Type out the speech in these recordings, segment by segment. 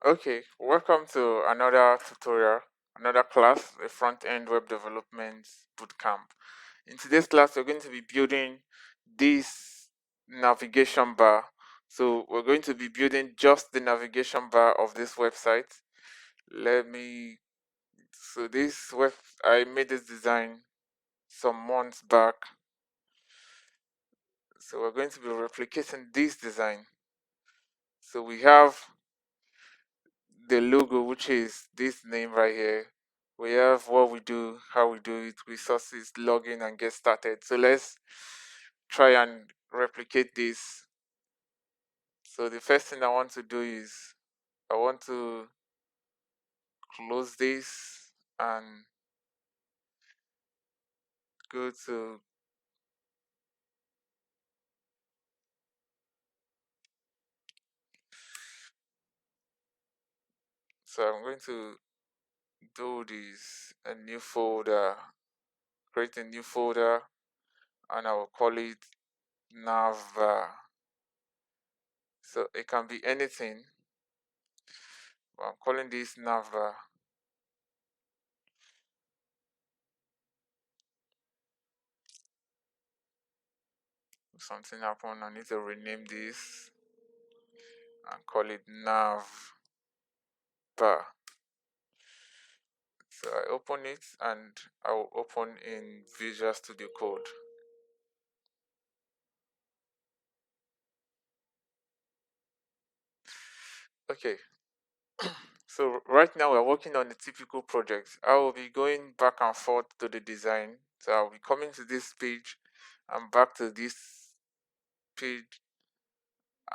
Okay, welcome to another tutorial, another class, a front-end web development bootcamp. In today's class, we're going to be building this navigation bar. So we're going to be building just the navigation bar of this website. I made this design some months back. So we're going to be replicating this design. So we have the logo, which is this name right here. We have what we do, how we do it, resources, login, and get started. So let's try and replicate this. So the first thing I want to do is I want to close this and go to so I'm going to do this a new folder, create a new folder, and I will call it Navbar. So it can be anything, but I'm calling this Navbar. Something happened. I need to rename this and call it Navbar. So I open it and I will open in Visual Studio Code. Okay, so right now we're working on a typical project. I will be going back and forth to the design. So I'll be coming to this page and back to this page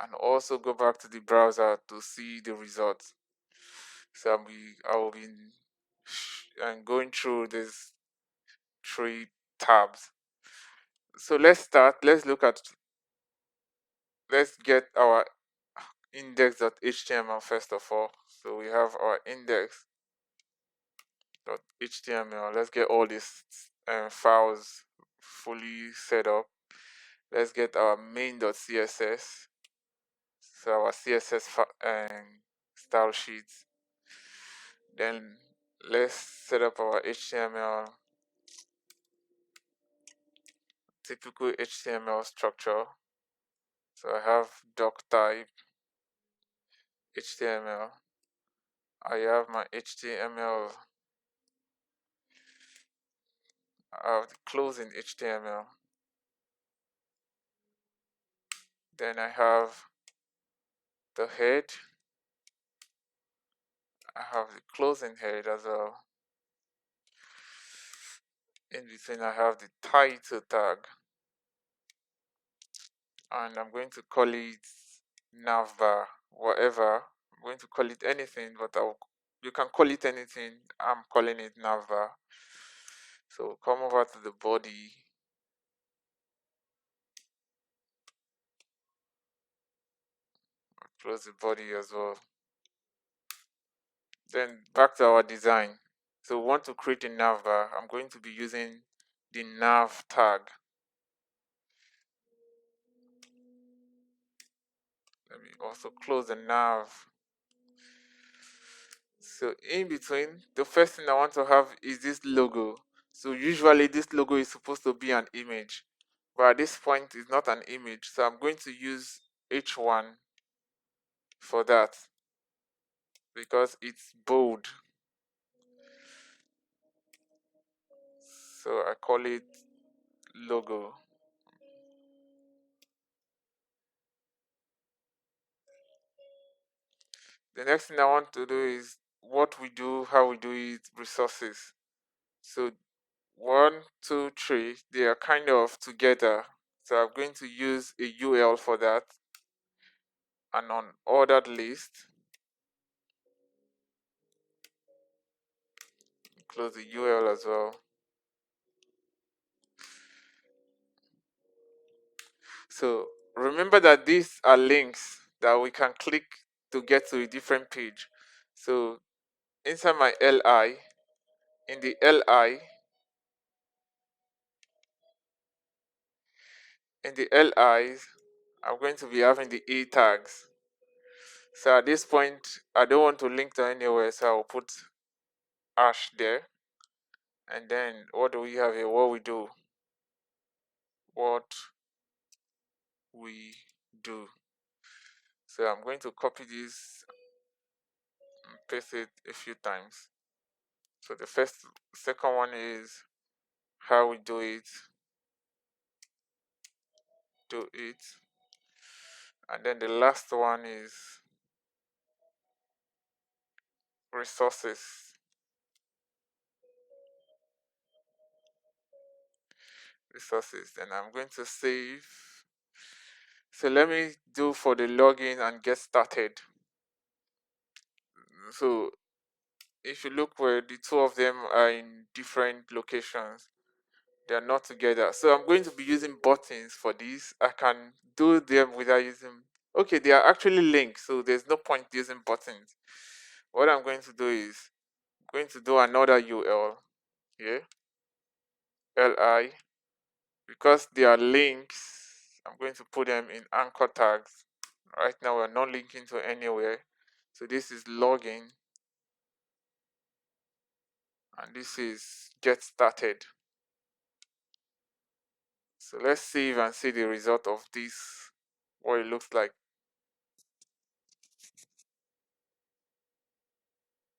and also go back to the browser to see the results. So I will be and going through these three tabs. So let's get our index.html first of all. So we have our index.html. Let's get all these files fully set up. Let's get our main.css. So our CSS style sheets. Then let's set up our HTML, typical HTML structure. So I have doc type HTML. I have my HTML. I have the closing HTML. Then I have the head. I have the closing head as well. In between, I have the title tag, and I'm going to call it navbar, whatever. I'm going to call it anything, but you can call it anything. I'm calling it navbar. So come over to the body. Close the body as well. Then back to our design. So we want to create a navbar. I'm going to be using the nav tag. Let me also close the nav. So in between, the first thing I want to have is this logo. So usually this logo is supposed to be an image, but at this point it's not an image. So I'm going to use H1 for that because it's bold. So I call it logo. The next thing I want to do is what we do, how we do it, resources. So 1, 2, 3, they are kind of together. So I'm going to use a UL for that. An unordered list. Close the UL as well. So remember that these are links that we can click to get to a different page. So inside my LI, in the LIs, I'm going to be having the A tags. So at this point, I don't want to link to anywhere, so I'll put hash there. And then what do we have here? What we do. What we do. So I'm going to copy this and paste it a few times. So the second one is how we do it. And then the last one is resources. Then I'm going to save. So let me do for the login and get started. So if you look where the two of them are in different locations, they are not together. So I'm going to be using buttons for this. I can do them without using. Okay, they are actually linked, so there's no point using buttons. What I'm going to do is I'm going to do another UL here, li, because they are links. I'm going to put them in anchor tags. Right now we're not linking to anywhere, so this is login and this is get started. So let's save and see the result of this, what it looks like.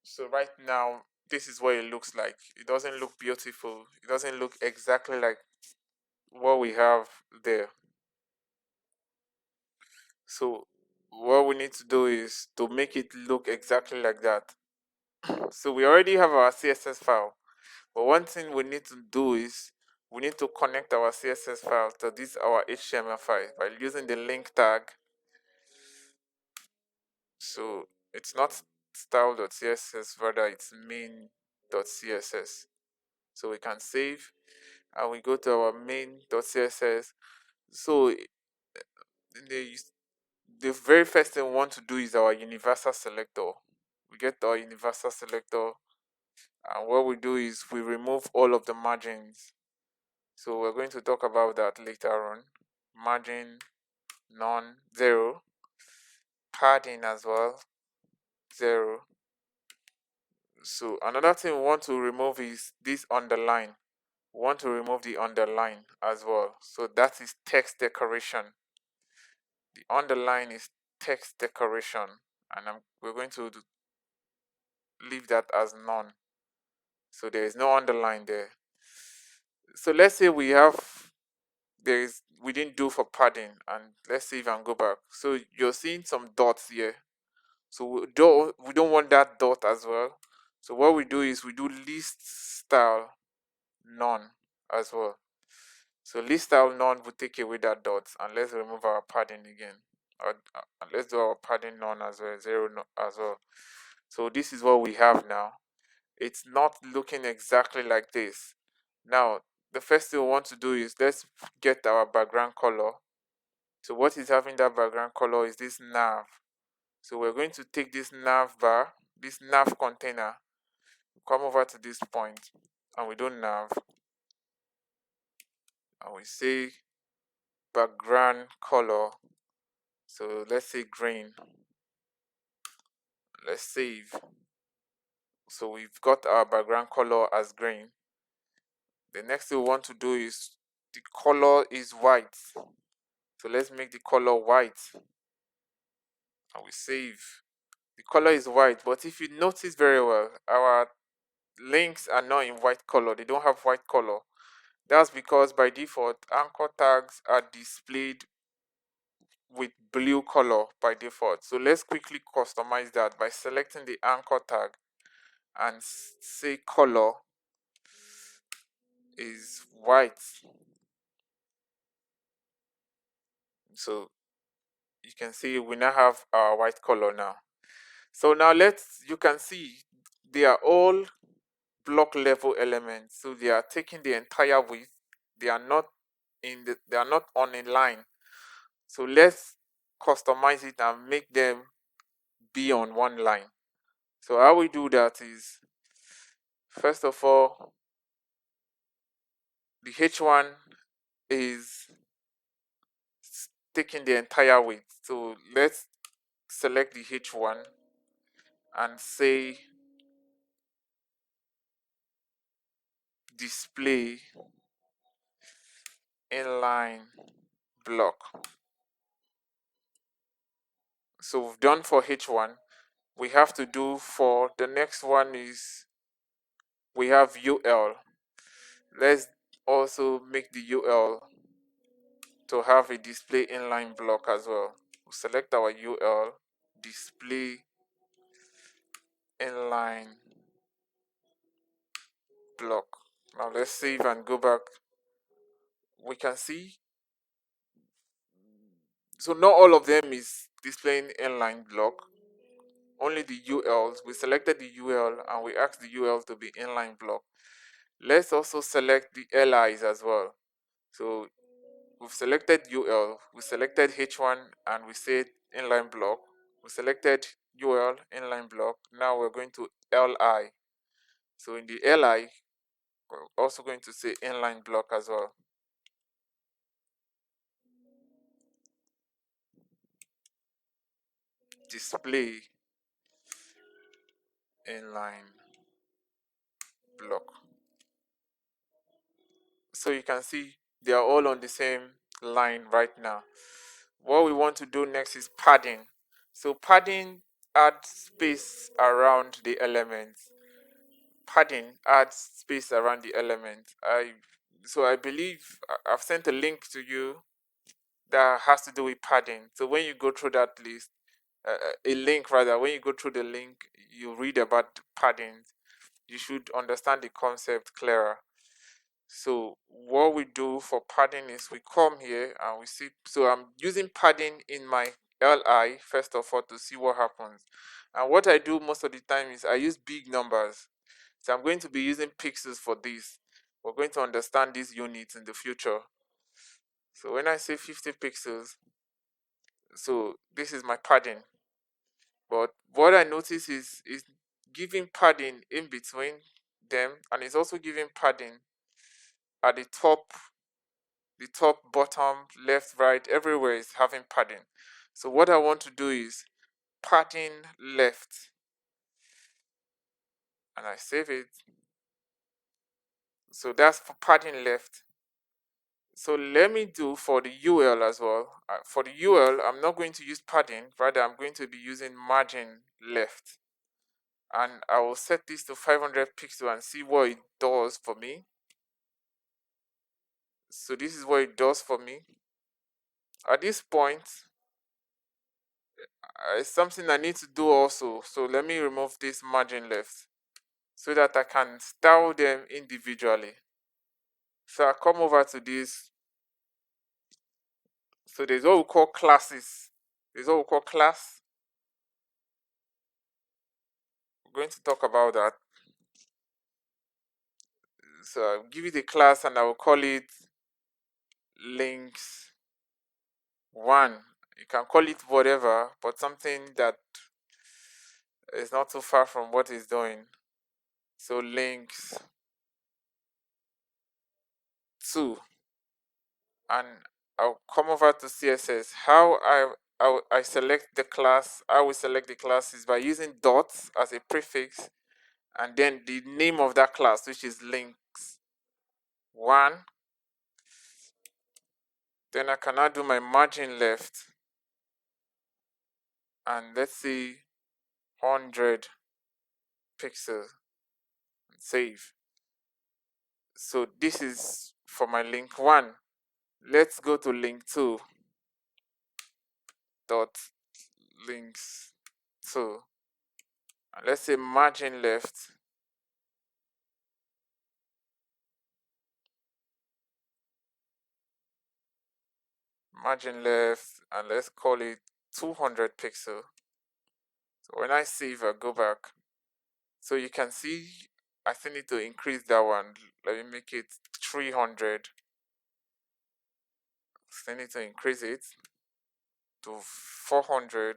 So right now, this is what it looks like. It doesn't look beautiful. It doesn't look exactly like what we have there. So what we need to do is to make it look exactly like that. So we already have our CSS file. But one thing we need to do is we need to connect our CSS file to this our HTML file by using the link tag. So it's not style.css, rather it's main.css. So we can save and we go to our main.css. So the very first thing we want to do is our universal selector. We get our universal selector, and what we do is we remove all of the margins. So we're going to talk about that later on. Margin, none, 0. Padding as well, 0. So another thing we want to remove is this underline. We want to remove the underline as well. So that is text decoration. The underline is text decoration, and we're going to leave that as none. So there is no underline there. So let's say we didn't do for padding, and let's save and go back. So you're seeing some dots here. So we don't want that dot as well. So what we do is we do list style none as well. So list style none will take away that dot, and let's remove our padding again. Let's do our padding none as well, 0 as well. So this is what we have now. It's not looking exactly like this. Now, the first thing we want to do is let's get our background color. So what is having that background color is this nav. So we're going to take this nav bar, this nav container, come over to this point, and we do nav, and we say background color. So let's say green. Let's save. So we've got our background color as green. The next thing we want to do is the color is white. So let's make the color white, and we save. The color is white, but if you notice very well, our links are not in white color. They don't have white color. That's because by default, anchor tags are displayed with blue color by default. So let's quickly customize that by selecting the anchor tag and say color is white. So you can see we now have our white color now. So now you can see they are all block level elements. So they are taking the entire width. They are not on a line. So let's customize it and make them be on one line. So how we do that is, first of all, the H1 is taking the entire width. So let's select the H1 and say display inline block. So we've done for H1. We have to do for the next one is we have UL. Let's also make the UL to have a display inline block as well. We'll select our UL, display inline block. Now let's save and go back. We can see, so not all of them is displaying inline block, only the ULs. We selected the UL and we asked the UL to be inline block. Let's also select the LIs as well. So we've selected UL, we selected H1 and we said inline block. We selected UL inline block. Now we're going to LI. So in the LI, we're also going to say inline block as well. Display inline block. So you can see they are all on the same line right now. What we want to do next is padding. So padding adds space around the elements. Padding adds space around the element. I believe I've sent a link to you that has to do with padding. So when you go through that list, a link rather, when you go through the link, you read about padding. You should understand the concept clearer. So what we do for padding is we come here and we see, so I'm using padding in my LI first of all to see what happens. And what I do most of the time is I use big numbers. So I'm going to be using pixels for this. We're going to understand these units in the future. So when I say 50 pixels, so this is my padding. But what I notice is giving padding in between them, and it's also giving padding at the top, bottom, left, right, everywhere is having padding. So what I want to do is padding left, and I save it. So that's for padding left. So let me do for the UL as well. For the UL, I'm not going to use padding, rather I'm going to be using margin left. And I will set this to 500 pixels and see what it does for me. So this is what it does for me. At this point, it's something I need to do also. So let me remove this margin left so that I can style them individually. So I come over to this. So there's what we call classes. There's what we call class. We're going to talk about that. So I'll give it a class and I will call it links 1. You can call it whatever, but something that is not too far from what it's doing. So links 2. And I'll come over to CSS. How I select the class, I will select the class is by using dots as a prefix and then the name of that class, which is links 1. Then I can now do my margin left and let's see 100 pixels. Save. So this is for my link 1. Let's go to link 2. Dot links 2. And let's say margin left. Margin left, and let's call it 200 pixel. So when I save, I go back. So you can see I still need to increase that one. Let me make it 300. Still need to increase it to 400.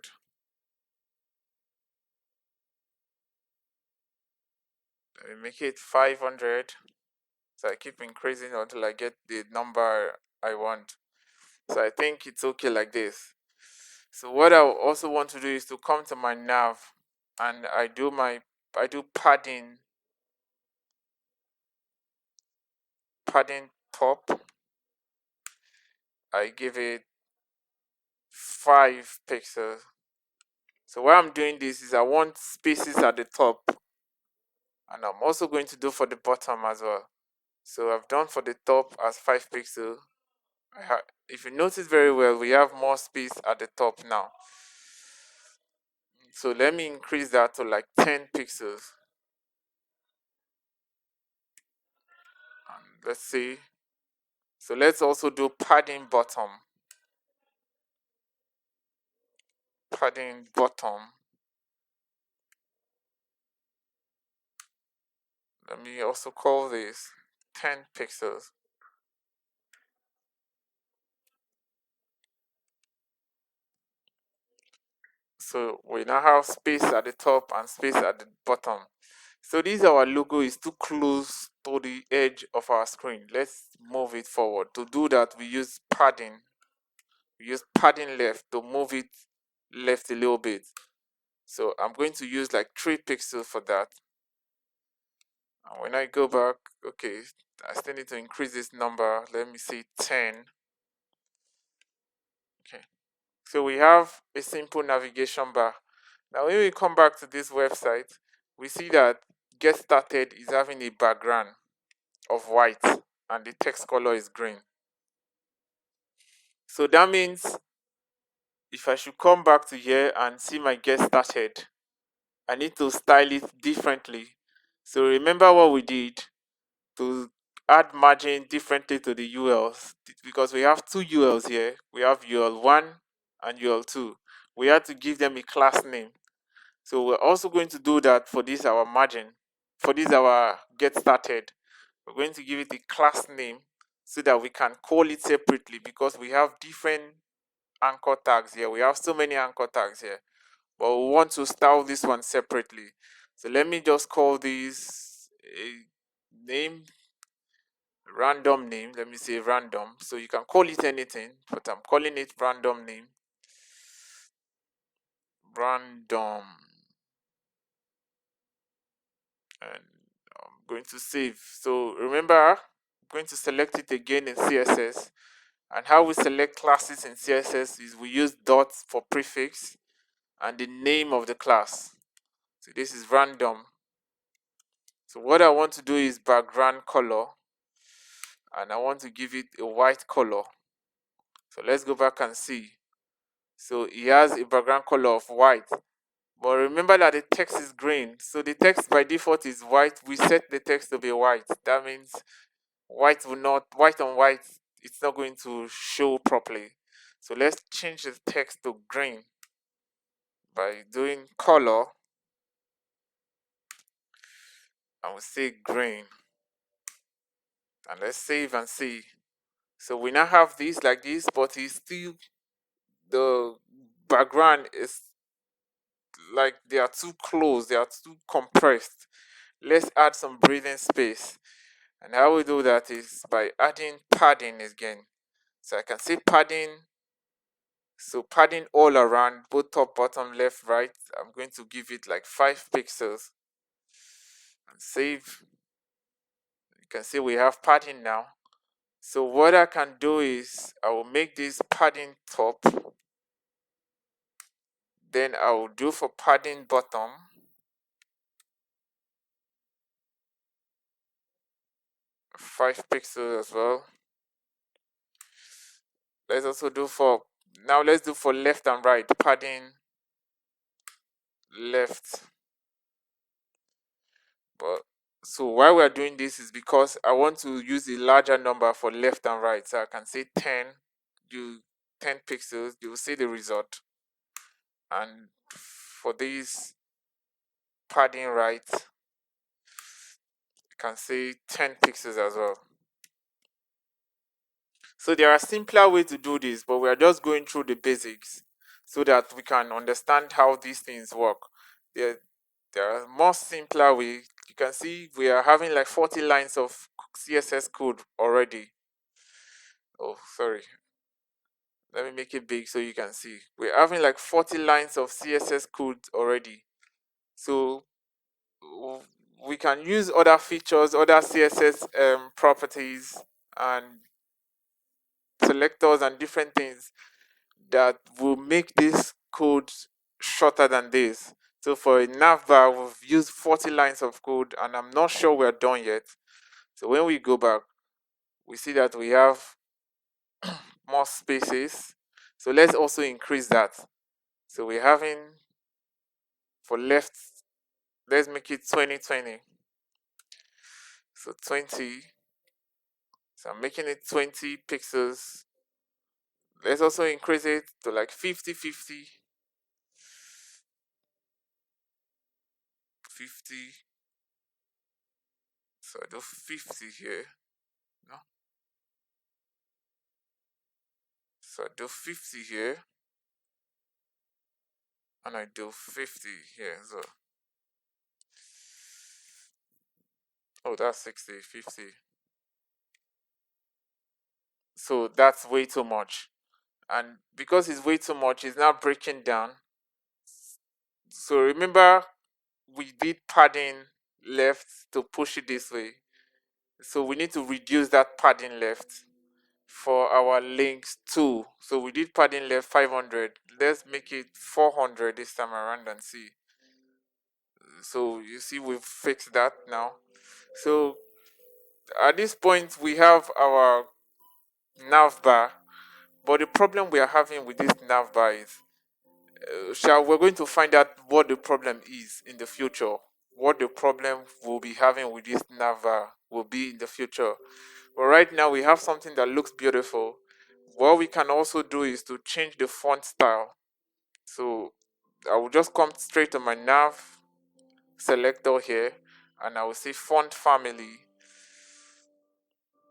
Let me make it 500. So I keep increasing until I get the number I want. So I think it's okay like this. So what I also want to do is to come to my nav, and I do padding top. I give it 5 pixels. So why I'm doing this is I want spaces at the top, and I'm also going to do for the bottom as well. So I've done for the top as 5 pixels. If you notice very well, we have more space at the top now. So let me increase that to like 10 pixels. And let's see. So let's also do padding bottom. Padding bottom. Let me also call this 10 pixels. So we now have space at the top and space at the bottom. So this our logo is too close to the edge of our screen. Let's move it forward. To do that, we use padding. We use padding left to move it left a little bit. So I'm going to use like 3 pixels for that. And when I go back, okay, I still need to increase this number. Let me say 10. Okay. So we have a simple navigation bar. Now when we come back to this website, we see that Get Started is having a background of white and the text color is green. So that means if I should come back to here and see my Get Started, I need to style it differently. So remember what we did to add margin differently to the ULs, because we have two ULs here. We have UL1 and UL2. We had to give them a class name. So we're also going to do that for this our margin. For this our Get Started, we're going to give it a class name so that we can call it separately, because we have different anchor tags here. We have so many anchor tags here, but we want to style this one separately. So let me just call this a name, random name. Let me say random. So you can call it anything, but I'm calling it random name. Random. And I'm going to save. So remember, I'm going to select it again in CSS. And how we select classes in CSS is we use dots for prefix and the name of the class. So this is random. So what I want to do is background color, and I want to give it a white color. So let's go back and see. So it has a background color of white. But remember that the text is green. So the text by default is white. We set the text to be white. That means white on white, it's not going to show properly. So let's change the text to green by doing color. I will say green. And let's save and see. So we now have this like this, but it's still, the background is like they are too close, they are too compressed. Let's add some breathing space. And how we do that is by adding padding again. So I can say padding. So padding all around, both top, bottom, left, right. I'm going to give it like 5 pixels and save. You can see we have padding now. So what I can do is I will make this padding top. Then I will do for padding bottom. 5 pixels as well. Let's also do for, now let's do for left and right, padding left. But so why we're doing this is because I want to use a larger number for left and right. So I can say 10, do 10 pixels, you will see the result. And for this padding right, you can say 10 pixels as well. So there are simpler ways to do this, but we are just going through the basics so that we can understand how these things work. There are more simpler ways. You can see we are having like 40 lines of CSS code already. Oh, sorry. Let me make it big so you can see. We're having like 40 lines of CSS code already. So we can use other features, other CSS properties and selectors and different things that will make this code shorter than this. So for a navbar, we've used 40 lines of code and I'm not sure we're done yet. So when we go back, we see that we have more spaces. So let's also increase that. So we're having, for left, let's make it 2020. So 20. So I'm making it 20 pixels. Let's also increase it to like 50, 50, 50. So I do 50 here. No? So I do 50 here. And I do 50 here. So, oh, that's 60, 50. So that's way too much. And because it's way too much, it's now breaking down. So remember, we did padding left to push it this way. So we need to reduce that padding left for our links too. So we did padding left 500. Let's make it 400 this time around and see. So you see we've fixed that now. So at this point we have our navbar, but the problem we are having with this navbar is we're going to find out what the problem is in the future. What the problem we'll be having with this navbar will be in the future. But right now we have something that looks beautiful. What we can also do is to change the font style. So I will just come straight to my nav selector here and I will say font family.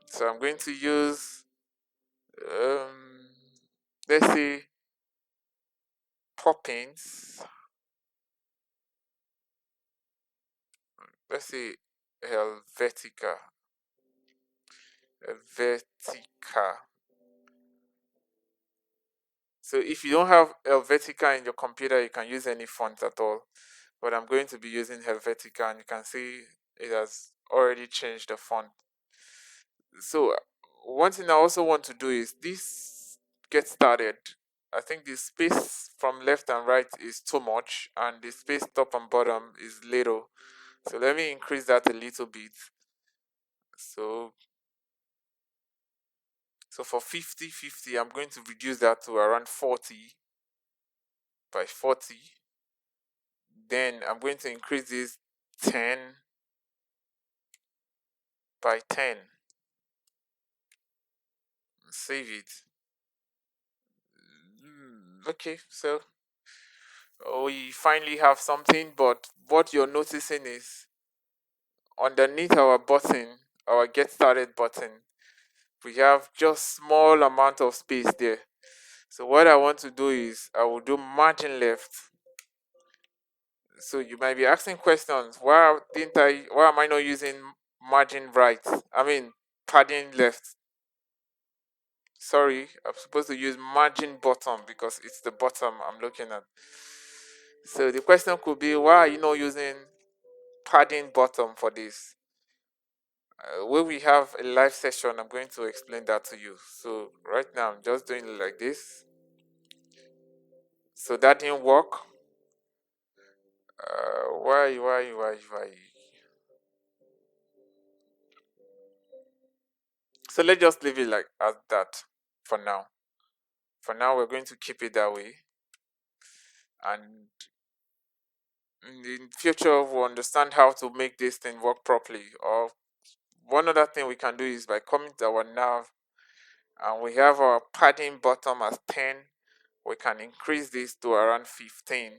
So I'm going to use let's say Poppins. Let's say Helvetica. Helvetica. So if you don't have Helvetica in your computer, you can use any font at all. But I'm going to be using Helvetica and you can see it has already changed the font. So one thing I also want to do is this get started. I think the space from left and right is too much and the space top and bottom is little. So let me increase that a little bit. So for 50, 50, I'm going to reduce that to around 40 by 40. Then I'm going to increase this 10 by 10. Save it. Okay, so we finally have something, but what you're noticing is underneath our button, our get started button, we have just small amount of space there. So what I want to do is I will do margin left. So you might be asking questions, why am I not using margin right? I mean padding left. Sorry, I'm supposed to use margin bottom because it's the bottom I'm looking at. So the question could be, why are you not using padding bottom for this? When we have a live session, I'm going to explain that to you. So right now, I'm just doing it like this. So that didn't work. Why? So let's just leave it like as that for now. For now, we're going to keep it that way. And in the future, we'll understand how to make this thing work properly. Or one other thing we can do is by coming to our nav and we have our padding bottom as 10, we can increase this to around 15.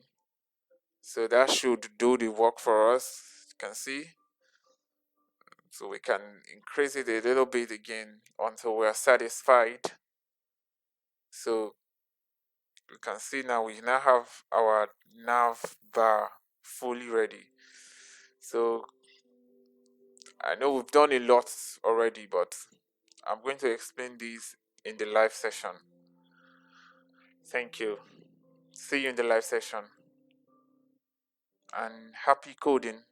So that should do the work for us. You can see. So we can increase it a little bit again until we are satisfied. So you can see now we now have our nav bar fully ready. So I know we've done a lot already, but I'm going to explain these in the live session. Thank you. See you in the live session and happy coding.